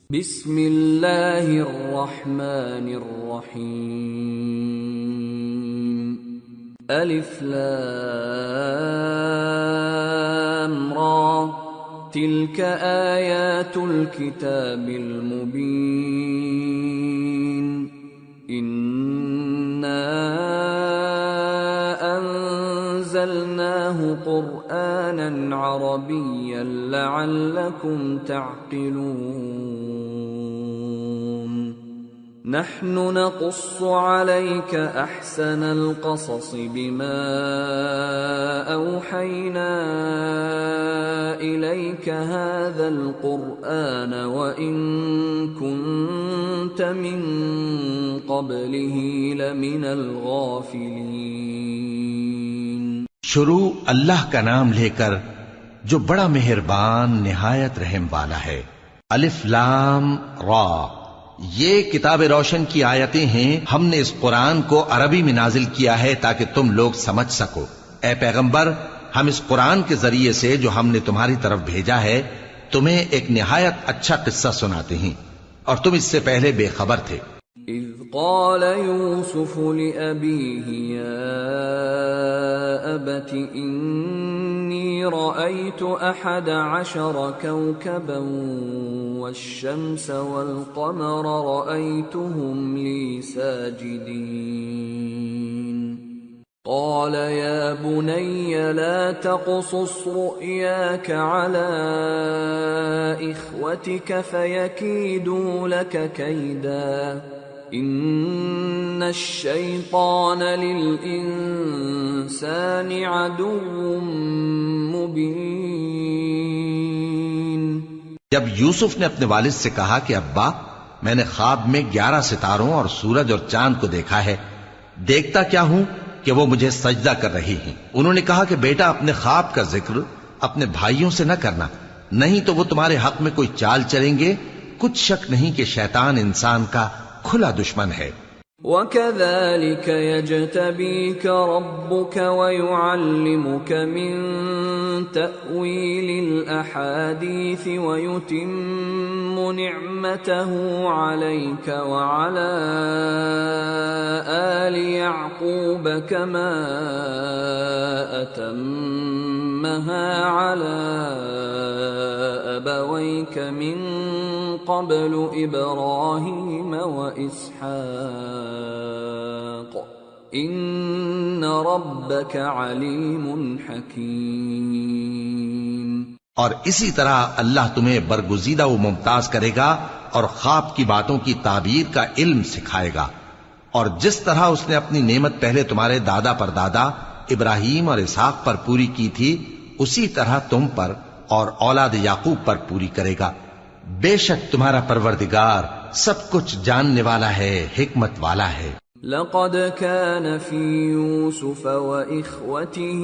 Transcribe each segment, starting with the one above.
بسم اللہ الرحمن الرحیم الف لام را تلک آیات الکتاب المبین انا انزلناه قرآنا عربیا لعلکم تعقلون نحن نقص عليك أحسن القصص بما أوحينا إليك هذا القرآن وإن كنت من قبله لمن الغافلين۔ شروع اللہ کا نام لے کر جو بڑا مہربان نہایت رحم والا ہے۔ الف لام را، یہ کتاب روشن کی آیتیں ہیں۔ ہم نے اس قرآن کو عربی میں نازل کیا ہے تاکہ تم لوگ سمجھ سکو۔ اے پیغمبر، ہم اس قرآن کے ذریعے سے جو ہم نے تمہاری طرف بھیجا ہے تمہیں ایک نہایت اچھا قصہ سناتے ہیں، اور تم اس سے پہلے بے خبر تھے۔ اذ قال يوسف لأبيه يا أبت إني رأيت 11 كوكبا والشمس والقمر رأيتهم لي ساجدين قال يا بني لا تقصص رؤياك على إخوتك فيكيدوا لك كيدا ان الشیطان للانسان عدو مبین۔ جب یوسف نے اپنے والد سے کہا کہ ابا، میں نے خواب میں 11 ستاروں اور سورج اور چاند کو دیکھا ہے، دیکھتا کیا ہوں کہ وہ مجھے سجدہ کر رہی ہیں۔ انہوں نے کہا کہ بیٹا، اپنے خواب کا ذکر اپنے بھائیوں سے نہ کرنا، نہیں تو وہ تمہارے حق میں کوئی چال چلیں گے۔ کچھ شک نہیں کہ شیطان انسان کا کھلا دشمن ہے۔ وَكَذَلِكَ يَجْتَبِيكَ رَبُّكَ وَيُعَلِّمُكَ مِن تَأْوِيلِ الْأَحَادِيثِ وَيُتِمُّ نِعْمَتَهُ عَلَيْكَ وَعَلَى آلِ يَعْقُوبَ كَمَا أَتَمَّهَا عَلَى أَبَوَيْكَ مِن قبل ابراہیم واسحاق ان ربک علیم حکیم۔ اور اسی طرح اللہ تمہیں برگزیدہ و ممتاز کرے گا اور خواب کی باتوں کی تعبیر کا علم سکھائے گا، اور جس طرح اس نے اپنی نعمت پہلے تمہارے دادا پر دادا ابراہیم اور اسحاق پر پوری کی تھی، اسی طرح تم پر اور اولاد یعقوب پر پوری کرے گا۔ بے شک تمہارا پروردگار سب کچھ جاننے والا ہے، حکمت والا ہے۔ لقد كان في يوسف وإخوته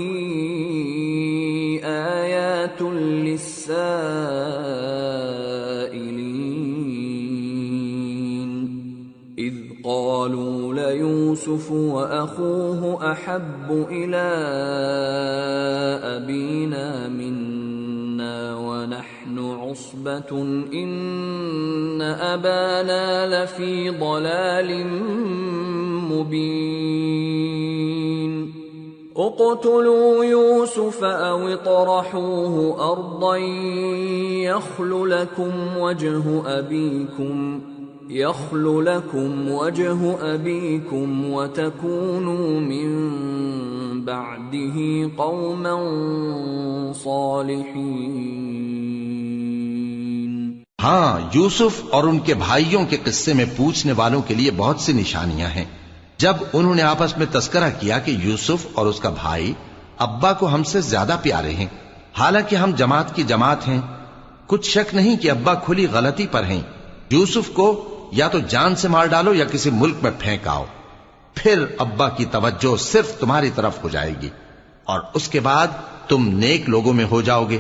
آيات للسائلين إذ قالوا ليوسف وأخوه أحب إلى أبينا منا ونحن عصبة إن أبانا لفي ضلال مبين اقتلوا يوسف أو اطرحوه أرضا يخل لكم وجه أبيكم وتكونوا من بعده قوما صالحين۔ ہاں، یوسف اور ان کے بھائیوں کے قصے میں پوچھنے والوں کے لیے بہت سی نشانیاں ہیں۔ جب انہوں نے آپس میں تذکرہ کیا کہ یوسف اور اس کا بھائی ابا کو ہم سے زیادہ پیارے ہیں، حالانکہ ہم جماعت کی جماعت ہیں، کچھ شک نہیں کہ ابا کھلی غلطی پر ہیں۔ یوسف کو یا تو جان سے مار ڈالو یا کسی ملک میں پھینک آؤ، پھر ابا کی توجہ صرف تمہاری طرف ہو جائے گی، اور اس کے بعد تم نیک لوگوں میں ہو جاؤ گے۔